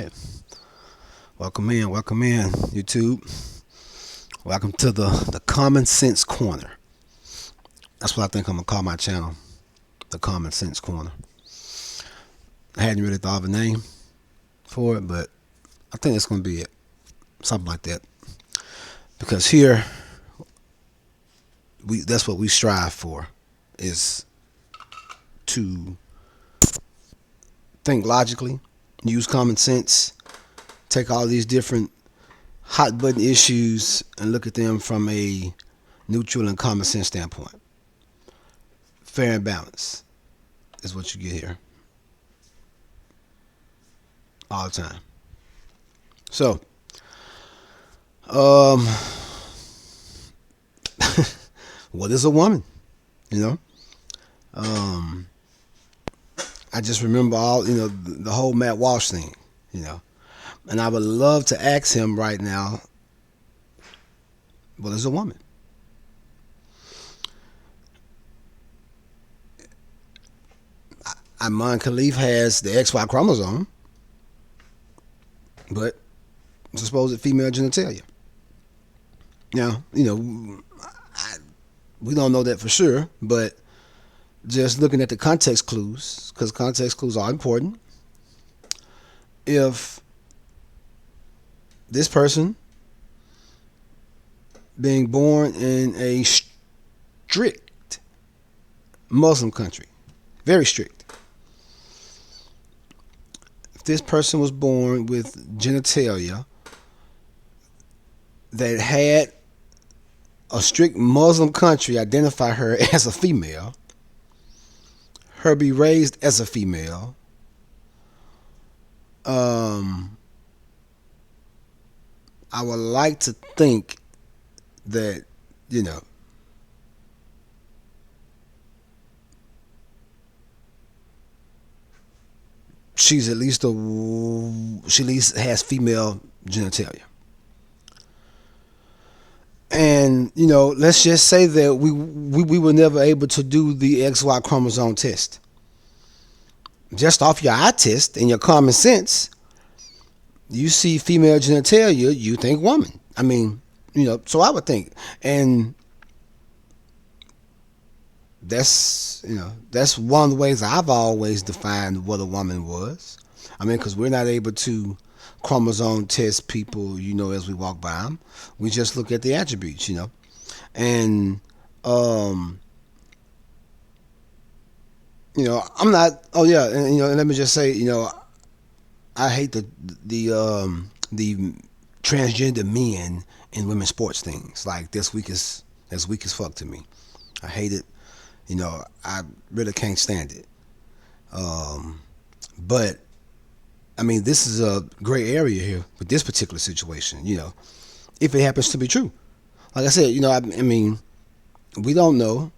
right. Welcome in, YouTube. Welcome to the Common Sense Corner. That's what I think I'm gonna call my channel, the Common Sense Corner. I hadn't really thought of a name for it, but I think it's gonna be it, something like that. Because here, that's what we strive for, is to think logically, use common sense, take all these different hot button issues and look at them from a neutral and common sense standpoint. Fair and balanced is what you get here all the time. So, um, what is a woman? You know, um, I just remember the whole Matt Walsh thing. You know, and I would love to ask him right now, what is a woman? Iman Khalif has the XY chromosome, but it's supposed female genitalia. Now, I, we don't know that for sure, but just looking at the context clues, because context clues are important. If this person being born in a strict Muslim country, very strict, if this person was born with genitalia that had a strict Muslim country identify her as a female, her be raised as a female, I would like to think that, you know, she at least has female genitalia. And let's just say that we were never able to do the XY chromosome test. Just off your eye test and your common sense, you see female genitalia, you think woman. I mean, so I would think. And that's one of the ways I've always defined what a woman was. I mean, because we're not able to chromosome test people, as we walk by them. We just look at the attributes, and I'm not. Oh yeah, and let me just say, I hate the transgender men in women's sports things. Like that's weak as fuck to me. I hate it. I really can't stand it. But I mean, this is a gray area here with this particular situation. If it happens to be true, like I said, I mean, we don't know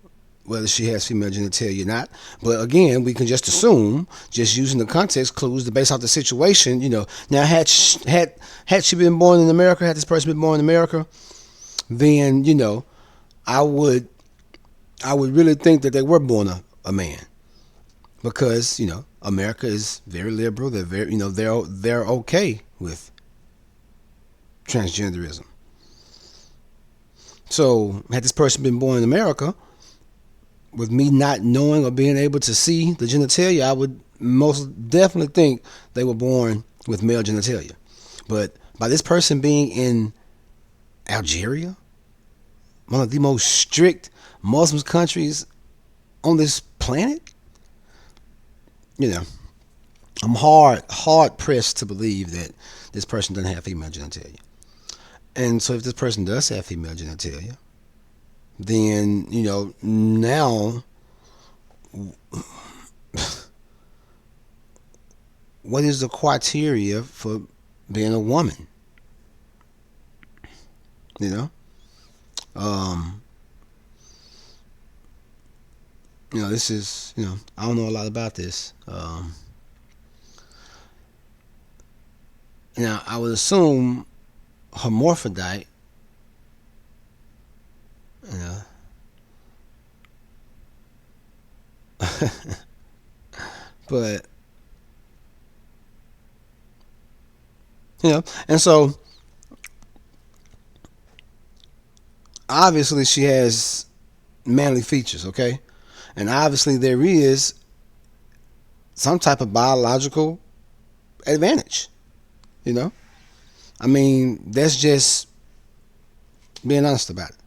whether she has female genitalia or not. But again, we can just assume, just using the context clues to base out the situation. Now had she been born in America, had this person been born in America, then I would really think that they were born a man, because America is very liberal. They're very they're okay with transgenderism. So had this person been born in America, with me not knowing or being able to see the genitalia, I would most definitely think they were born with male genitalia. But by this person being in Algeria, one of the most strict Muslim countries on this planet, I'm hard pressed to believe that this person doesn't have female genitalia. And so if this person does have female genitalia, then now what is the criteria for being a woman? Um, this is I don't know a lot about this. Now I would assume hermaphrodite. You know, but You know, and so obviously she has manly features, okay, and obviously there is some type of biological advantage. You know, I mean that's just being honest about it,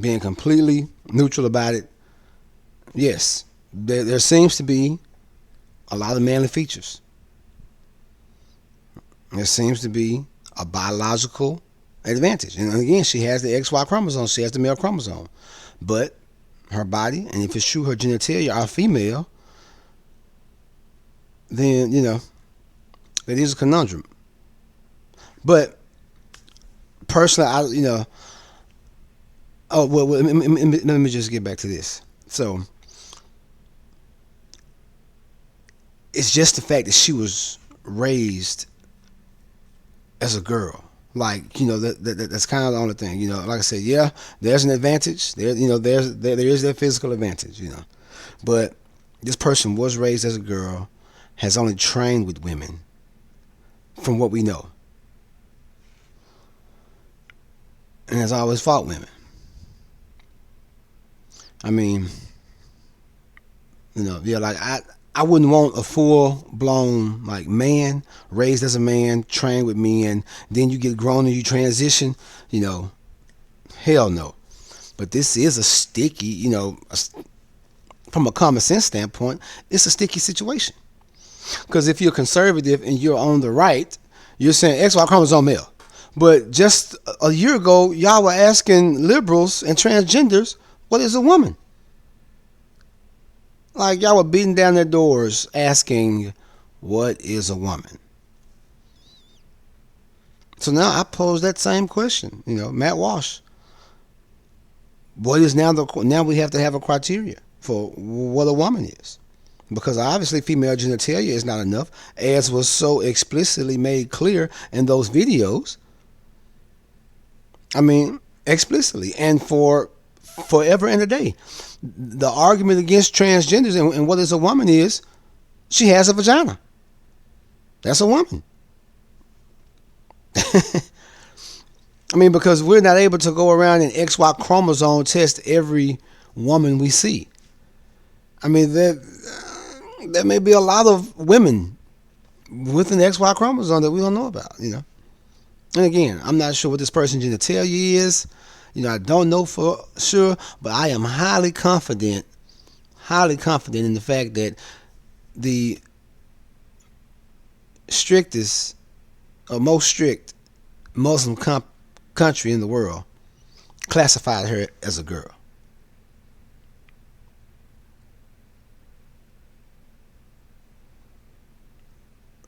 being completely neutral about it. Yes, there seems to be a lot of manly features. There seems to be a biological advantage. And again, she has the XY chromosome, she has the male chromosome. But her body, and if it's true her genitalia are female, then, it is a conundrum. But personally, let me just get back to this. So, it's just the fact that she was raised as a girl. Like, that's kind of the only thing. Like I said, yeah, there's an advantage. There is that physical advantage. But this person was raised as a girl, has only trained with women, from what we know, and has always fought women. I mean, yeah, like I wouldn't want a full blown like man raised as a man, trained with men. Then you get grown and you transition. Hell no. But this is a sticky, from a common sense standpoint, it's a sticky situation. Because if you're conservative and you're on the right, you're saying XY chromosome male. But just a year ago, y'all were asking liberals and transgenders, what is a woman? Like y'all were beating down their doors asking, what is a woman? So now I pose that same question. Matt Walsh. What is now we have to have a criteria for what a woman is. Because obviously female genitalia is not enough, as was so explicitly made clear in those videos. I mean, explicitly, and for forever and a day. The argument against transgenders and what is a woman is she has a vagina. That's a woman. I mean, because we're not able to go around and XY chromosome test every woman we see. I mean, there may be a lot of women with an XY chromosome that we don't know about, And again, I'm not sure what this person's genitalia is. I don't know for sure, but I am highly confident in the fact that the strictest or most strict Muslim country in the world classified her as a girl.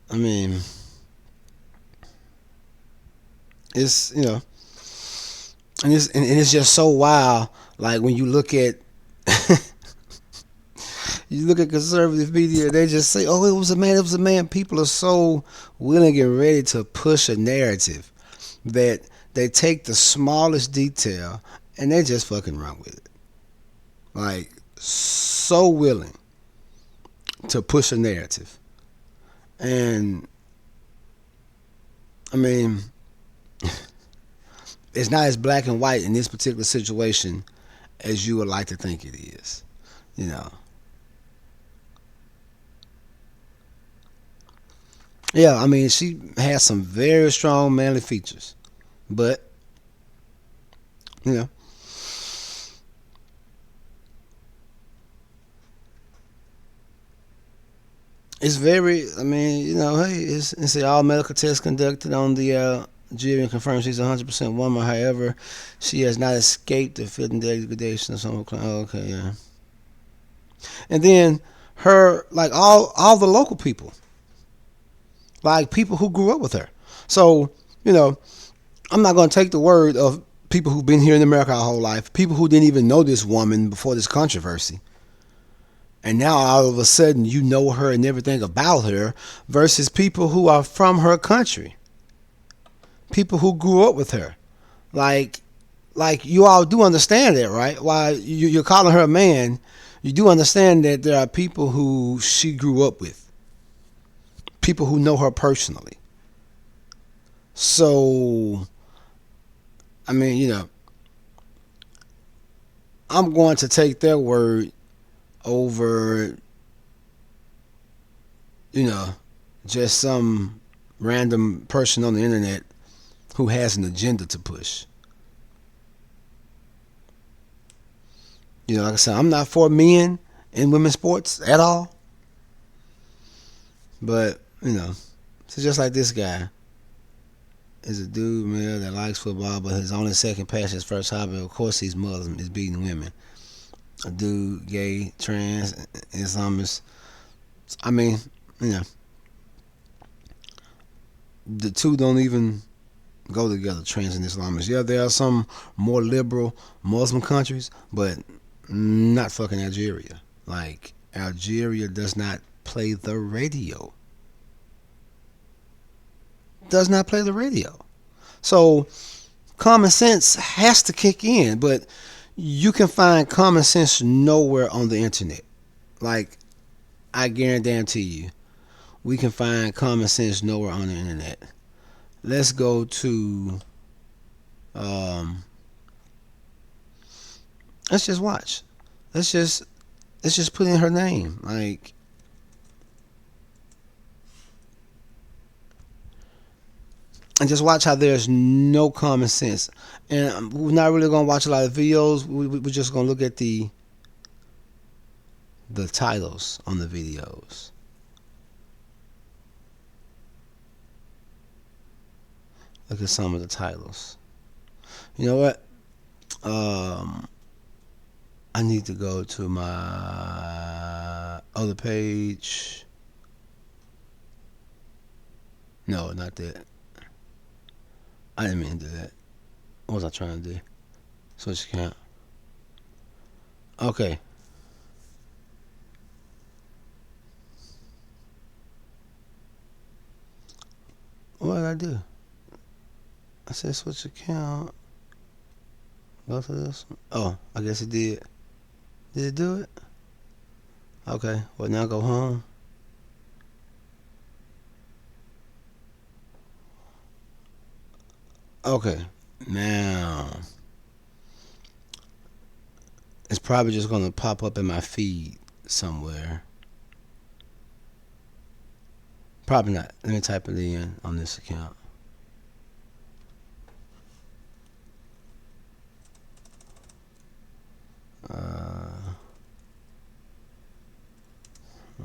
I mean, it's and it's just so wild. Like when you look at conservative media, they just say, "Oh, it was a man, it was a man." People are so willing and ready to push a narrative that they take the smallest detail and they just fucking run with it. Like so willing to push a narrative. And I mean, it's not as black and white in this particular situation as you would like to think it is. Yeah, I mean, she has some very strong manly features, but you know, it's very. I mean, hey, it's all medical tests conducted on the jury and confirms she's 100% woman. However, she has not escaped the fitting degradation of some. Oh, okay, yeah. And then her, like all the local people, like people who grew up with her. So I'm not going to take the word of people who've been here in America our whole life, people who didn't even know this woman before this controversy. And now all of a sudden you know her and everything about her, versus people who are from her country. People who grew up with her. Like you all do understand that, right? While you're calling her a man, you do understand that there are people who she grew up with. people who know her personally. So, I mean, I'm going to take their word over, you know, just some random person on the internet who has an agenda to push. Like I said, I'm not for men in women's sports at all. But, it's just like this guy is a dude, man, that likes football, but his only second passion, his first hobby, of course, he's Muslim, is beating women. A dude, gay, trans, Islamist. I mean, you know, the two don't even go together, trans and Islamists. Yeah, there are some more liberal Muslim countries, but not fucking Algeria. Like, Algeria does not play the radio. Does not play the radio. So, common sense has to kick in, but you can find common sense nowhere on the internet. Like, I guarantee you, we can find common sense nowhere on the internet. Let's go to, um, let's just watch. Let's just put in her name. Like, and just watch how there's no common sense. And we're not really gonna watch a lot of videos. We're just gonna look at the titles on the videos. Look at some of the titles. You know what? I need to go to my other page. No, not that. I didn't mean to do that. What was I trying to do? Switch account. Okay. What did I do? I said switch account. Go to this one. Oh, I guess it did. Did it do it? Okay. Well, now go home. Okay. Now, it's probably just going to pop up in my feed somewhere. Probably not. Let me type it in on this account.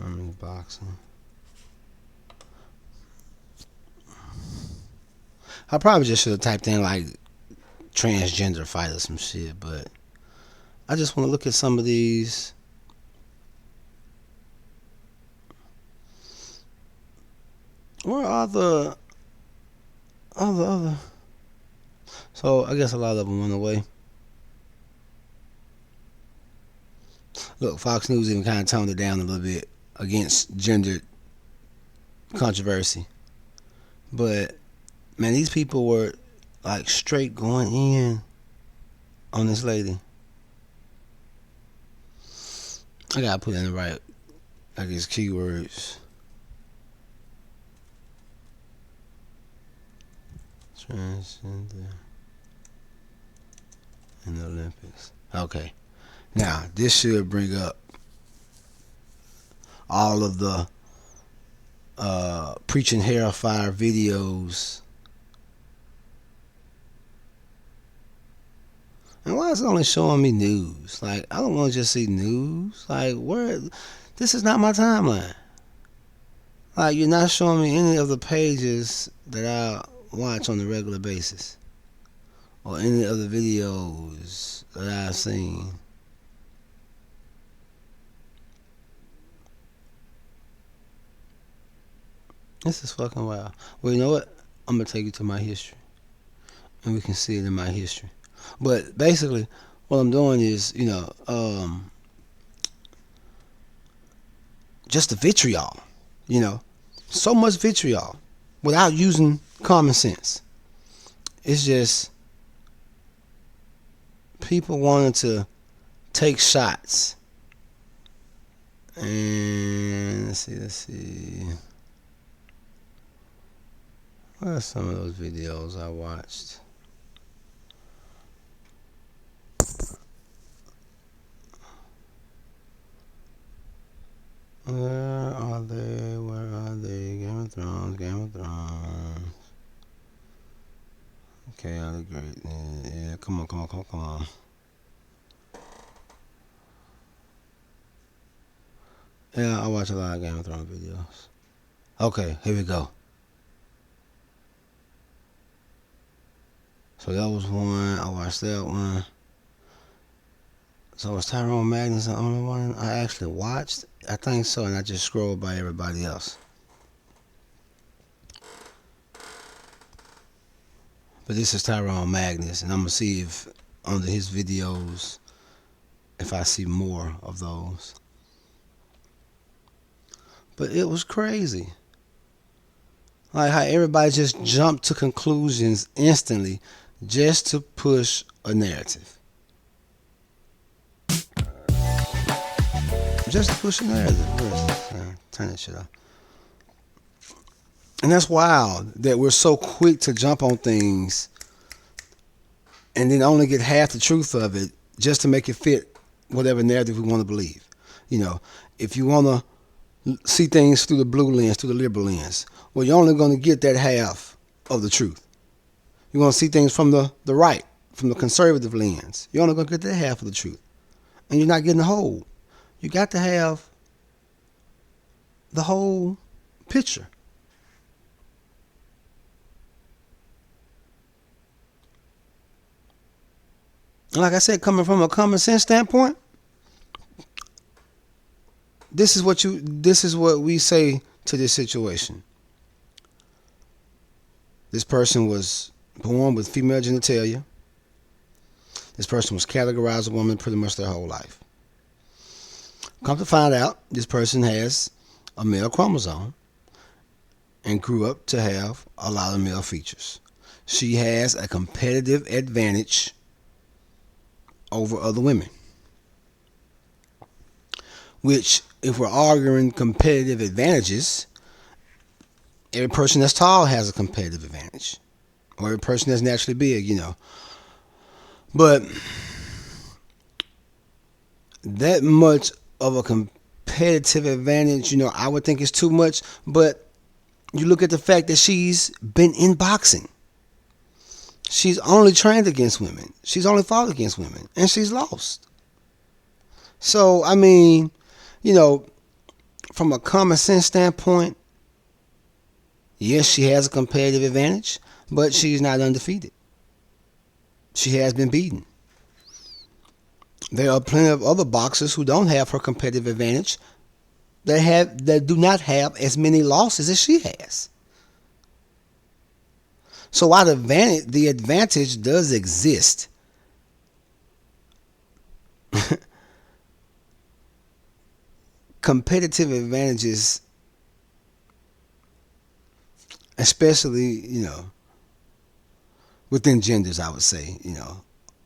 I'm boxing. I probably just should have typed in like transgender fight or some shit, but I just want to look at some of these. Where are the other? So I guess a lot of them went away. Look, Fox News even kind of toned it down a little bit against gender controversy. But man, these people were like straight going in on this lady. I gotta put in the right, I guess, keywords. Transgender in the Olympics. Okay. Now, this should bring up all of the preaching hellfire videos. And why is it only showing me news? Like, I don't want to just see news. Like, where? This is not my timeline. Like, you're not showing me any of the pages that I watch on a regular basis, or any of the videos that I've seen. This is fucking wild. Well, you know what? I'm gonna take you to my history, and we can see it in my history. But basically, what I'm doing is, just the vitriol. So much vitriol without using common sense. It's just people wanting to take shots. And let's see. What are some of those videos I watched? Where are they? Where are they? Game of Thrones, Game of Thrones. Okay, I agree. Yeah, come on, come on, come on, come on. Yeah, I watch a lot of Game of Thrones videos. Okay, here we go. So that was one. I watched that one. So was Tyrone Magnus the only one I actually watched? I think so, and I just scrolled by everybody else. But this is Tyrone Magnus, and I'm gonna see if under his videos if I see more of those. But it was crazy. Like how everybody just jumped to conclusions instantly just to push a narrative. Just to push a narrative. Turn that shit off. And that's wild that we're so quick to jump on things and then only get half the truth of it just to make it fit whatever narrative we want to believe. You know, if you want to see things through the blue lens, through the liberal lens, well, you're only going to get that half of the truth. You want to see things from the right, from the conservative lens. You're only going to get that half of the truth. And you're not getting the whole. You got to have the whole picture. And like I said, coming from a common sense standpoint, this is what we say to this situation. This person was born with female genitalia. This person was categorized as a woman pretty much their whole life. Come to find out, this person has a male chromosome and grew up to have a lot of male features. She has a competitive advantage over other women. Which, if we're arguing competitive advantages, every person that's tall has a competitive advantage. Or every person that's naturally big, you know. But that much of a competitive advantage, you know, I would think is too much. But you look at the fact that she's been in boxing. She's only trained against women. She's only fought against women. And she's lost. So, I mean, you know, from a common sense standpoint, yes, she has a competitive advantage, but she's not undefeated. She has been beaten. There are plenty of other boxers who don't have her competitive advantage that do not have as many losses as she has. So while the advantage does exist, competitive advantages, especially, you know, within genders, I would say, you know,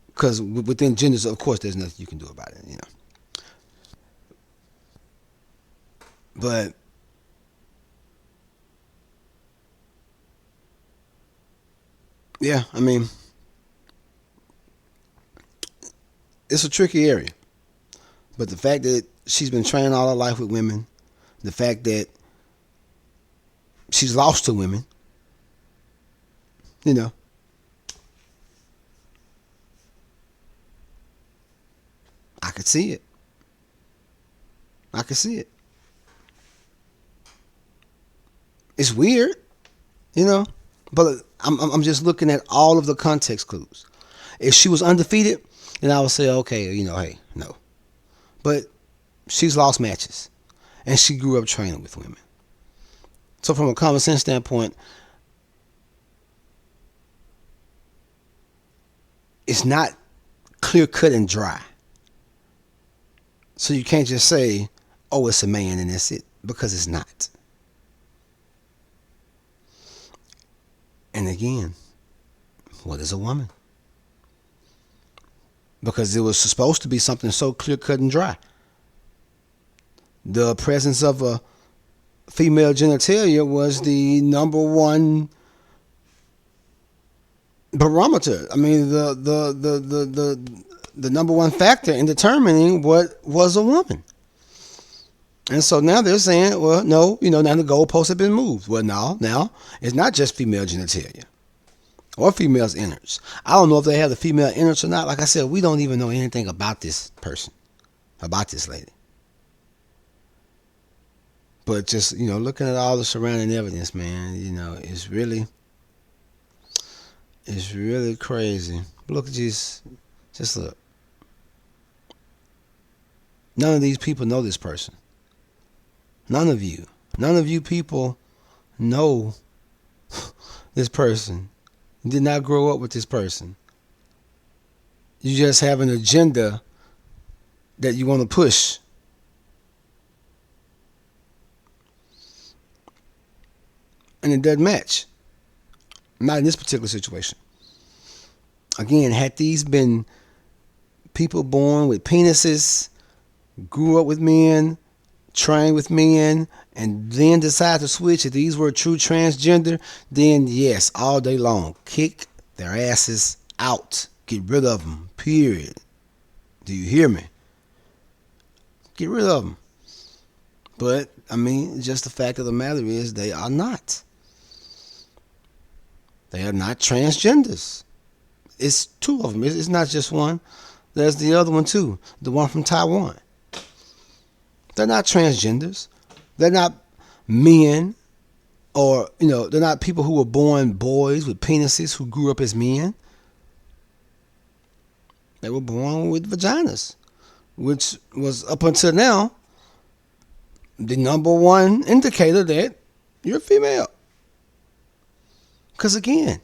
because within genders, of course, there's nothing you can do about it, you know. But yeah, I mean, it's a tricky area. But the fact that she's been trained all her life with women, the fact that she's lost to women, you know, I could see it. I could see it. It's weird, you know, but I'm just looking at all of the context clues. If she was undefeated, then I would say, okay, you know, hey, no. But she's lost matches, and she grew up training with women. So from a common sense standpoint, it's not clear cut and dry. So you can't just say, oh, it's a man and that's it, because it's not. And again, what is a woman? Because it was supposed to be something so clear cut and dry. The presence of a female genitalia was the number one barometer. I mean, the number one factor in determining what was a woman. And so now they're saying, well, no, now the goalposts have been moved. Well, now it's not just female genitalia or female's innards. I don't know if they have the female innards or not. Like I said, we don't even know anything about this person, about this lady. But just, looking at all the surrounding evidence, man, it's really crazy. Look at these, just look. None of these people know this person. None of you. None of you people know this person. You did not grow up with this person. You just have an agenda that you want to push. And it doesn't match. Not in this particular situation. Again, had these been people born with penises, grew up with men, trained with men, and then decide to switch, if these were true transgender, then yes, all day long, kick their asses out. Get rid of them, period. Do you hear me? Get rid of them. But, just the fact of the matter is they are not. They are not transgenders. It's two of them. It's not just one. There's the other one too, the one from Taiwan. They're not transgenders. They're not men, or they're not people who were born boys with penises who grew up as men. They were born with vaginas, which was up until now the number one indicator that you're a female. Because again,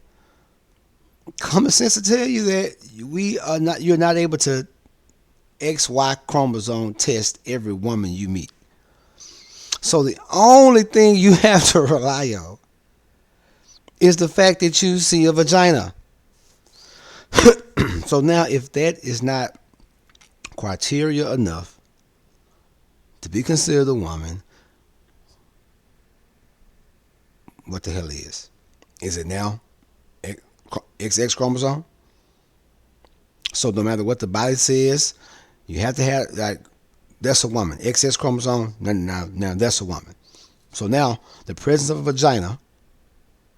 common sense will tell you that you're not able to XY chromosome test every woman you meet. So the only thing you have to rely on is the fact that you see a vagina. So now, if that is not criteria enough to be considered a woman, what the hell is? Is it now XX chromosome? So no matter what the body says, you have to have, that's a woman. XX chromosome, now that's a woman. So now, the presence of a vagina,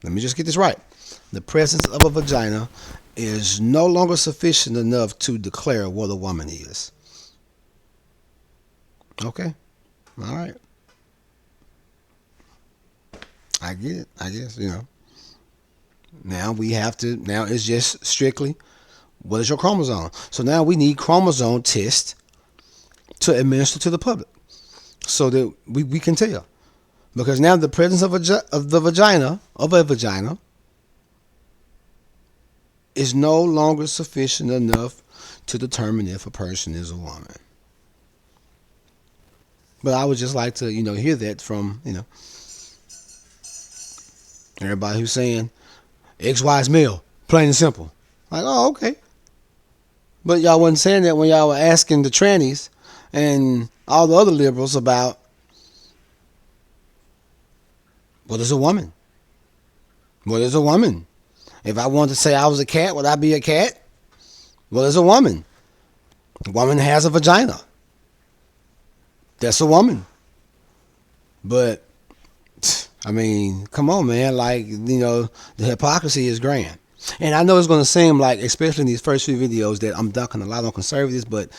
let me just get this right. The presence of a vagina is no longer sufficient enough to declare what a woman is. Okay? All right. I get it. I guess, Now it's just strictly, what is your chromosome? So now we need chromosome tests to administer to the public so that we can tell. Because now the presence of a vagina is no longer sufficient enough to determine if a person is a woman. But I would just like to, hear that from, everybody who's saying XY is male, plain and simple. Like, oh, okay. But y'all wasn't saying that when y'all were asking the trannies and all the other liberals about, what is a woman? What is a woman? If I wanted to say I was a cat, would I be a cat? What is a woman? A woman has a vagina. That's a woman. But, come on, man. The hypocrisy is grand. And I know it's going to seem like, especially in these first few videos, that I'm ducking a lot on conservatives, but,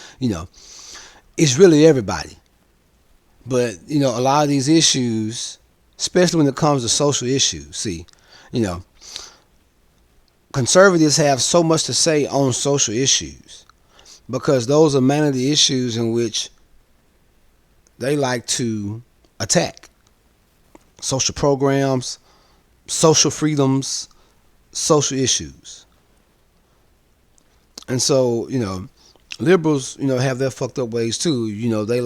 it's really everybody. But, a lot of these issues, especially when it comes to social issues, see, conservatives have so much to say on social issues because those are mainly the issues in which they like to attack. Social programs, social freedoms, social issues. And so, liberals, have their fucked up ways too. They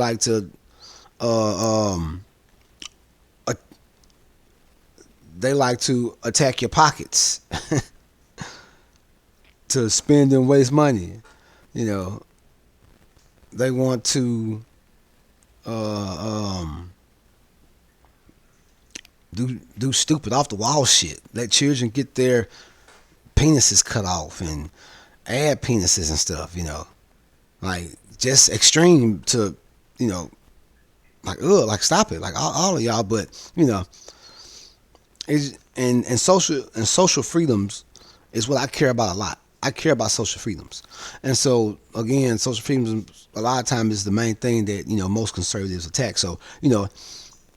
like to attack your pockets to spend and waste money. They want to do stupid off the wall shit. Let children get their penises cut off and add penises and stuff, like just extreme to, you know, like like stop it, like all of y'all. But and social freedoms is what I care about a lot. I care about social freedoms, and so again, social freedoms a lot of times is the main thing that most conservatives attack. So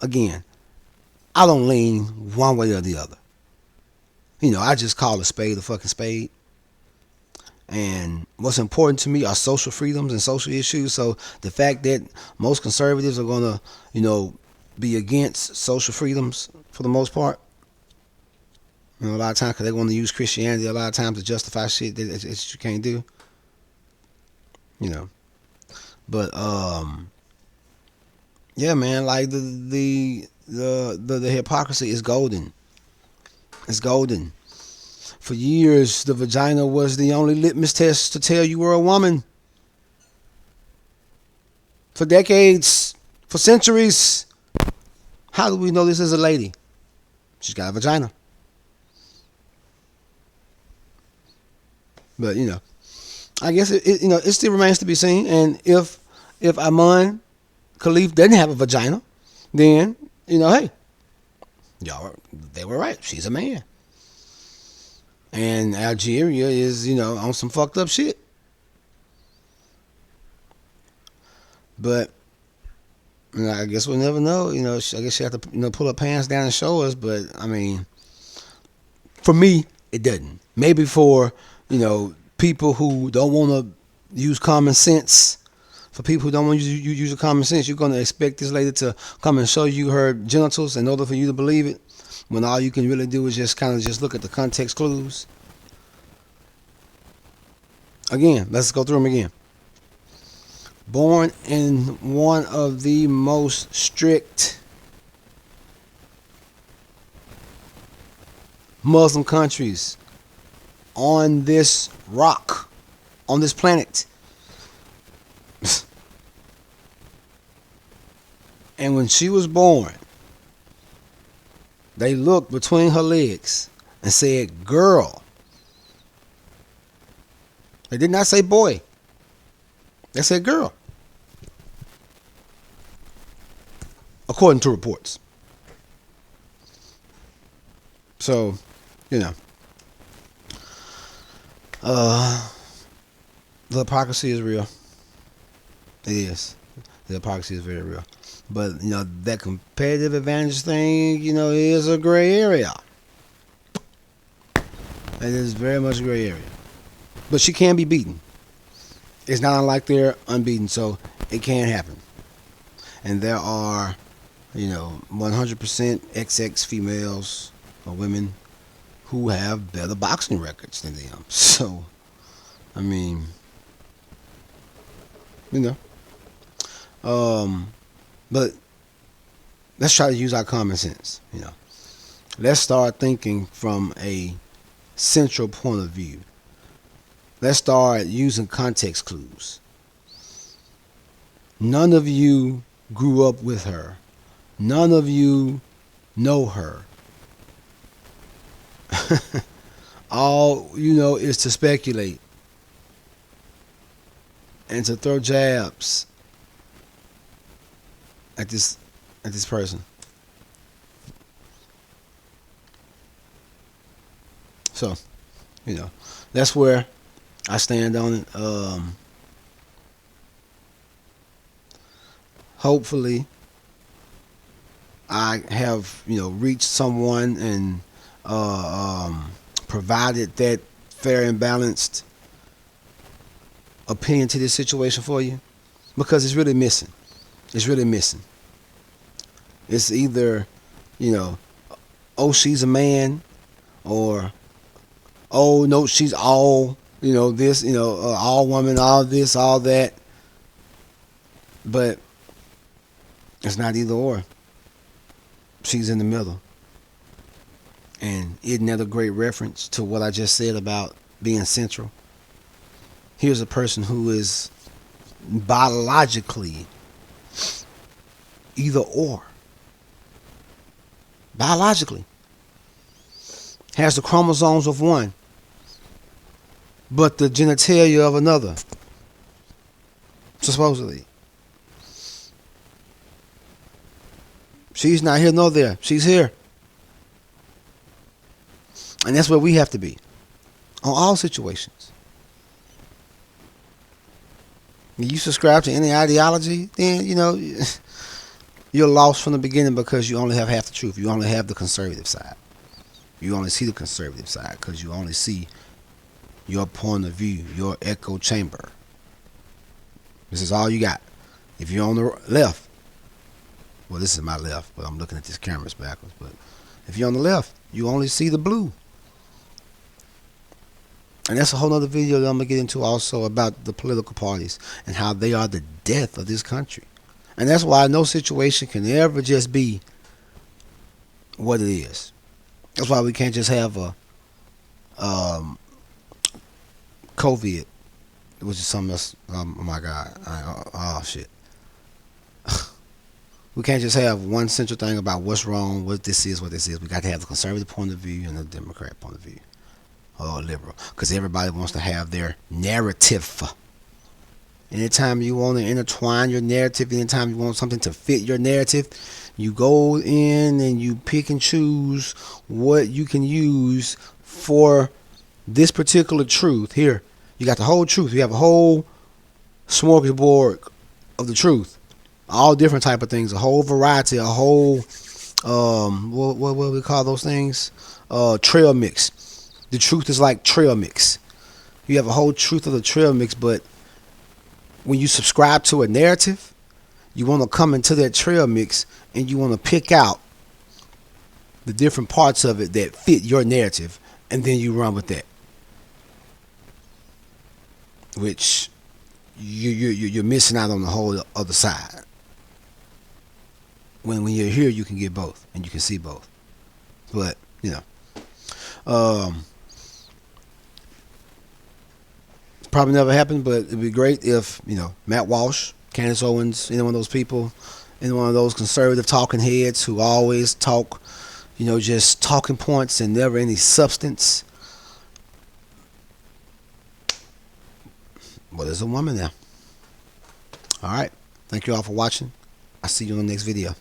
again, I don't lean one way or the other. I just call a spade a fucking spade. And what's important to me are social freedoms and social issues. So the fact that most conservatives are gonna, be against social freedoms for the most part, a lot of times because they're going to use Christianity a lot of times to justify shit that you can't do. But yeah, man, like the hypocrisy is golden. It's golden. For years, the vagina was the only litmus test to tell you were a woman. For decades, for centuries, how do we know this is a lady? She's got a vagina. But I guess it still remains to be seen. And if Amon Khalif doesn't have a vagina, then hey, y'all, they were right. She's a man. And Algeria is, on some fucked up shit. But I guess we'll never know. I guess she have to, pull her pants down and show us. But I mean, for me, it doesn't. Maybe for people who don't want to use common sense. For people who don't want to use your common sense, you're going to expect this lady to come and show you her genitals in order for you to believe it, when all you can really do is just kind of just look at the context clues. Again, let's go through them again. Born in one of the most strict Muslim countries on this rock, on this planet. And when she was born, they looked between her legs and said, girl. They did not say boy. They said girl. According to reports. So, the hypocrisy is real. It is. The hypocrisy is very real. But, that competitive advantage thing, is a gray area. It is very much a gray area. But she can be beaten. It's not like they're unbeaten, so it can happen. And there are, 100% XX females or women who have better boxing records than them. So, I mean, but let's try to use our common sense. Let's start thinking from a central point of view. Let's start using context clues. None of you grew up with her. None of you know her. All you know is to speculate and to throw jabs at this person. So, that's where I stand on it. Hopefully, I have reached someone and provided that fair and balanced opinion to this situation for you, because it's really missing. It's really missing. It's either, oh, she's a man, or oh no, she's all this, all woman, all this, all that. But it's not either or. She's in the middle. And isn't that a great reference to what I just said about being central? Here's a person who is biologically either or. Biologically. Has the chromosomes of one, but the genitalia of another, supposedly. She's not here nor there. She's here. And that's where we have to be on all situations. If you subscribe to any ideology, then, you're lost from the beginning because you only have half the truth. You only have the conservative side. You only see the conservative side because you only see your point of view, your echo chamber. This is all you got. If you're on the left, well, this is my left, but I'm looking at this camera's backwards. But if you're on the left, you only see the blue. And that's a whole other video that I'm going to get into also about the political parties and how they are the death of this country. And that's why no situation can ever just be what it is. That's why we can't just have a COVID, which is something else. Oh my God. Oh shit. We can't just have one central thing about what's wrong, what this is, what this is. We got to have the conservative point of view and the Democrat point of view. Or liberal. Because everybody wants to have their narrative. Anytime you want to intertwine your narrative, anytime you want something to fit your narrative, you go in and you pick and choose what you can use for this particular truth. Here, you got the whole truth. You have a whole smorgasbord of the truth. All different type of things. A whole variety. A whole, what do we call those things? Trail mix. The truth is like trail mix. You have a whole truth of the trail mix, but when you subscribe to a narrative, you want to come into that trail mix and you want to pick out the different parts of it that fit your narrative, and then you run with that. Which you're missing out on the whole other side. When you're here, you can get both and you can see both. But probably never happened, but it'd be great if Matt Walsh, Candace Owens, any one of those people, any one of those conservative talking heads who always talk, just talking points and never any substance. Well, there's a woman there. All right. Thank you all for watching. I'll see you on the next video.